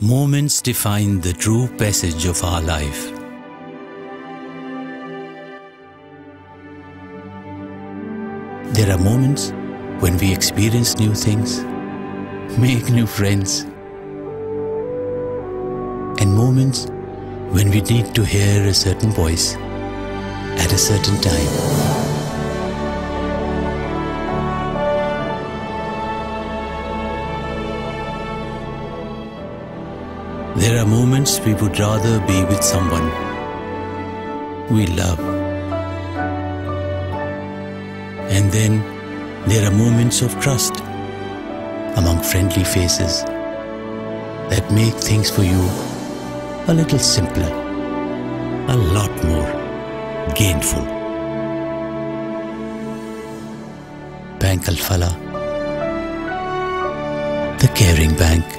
Moments define the true passage of our life. There are moments when we experience new things, make new friends, and moments when we need to hear a certain voice at a certain time. There are moments we would rather be with someone we love. And then there are moments of trust among friendly faces that make things for you a little simpler, a lot more gainful. Bank Al Falah, the caring bank.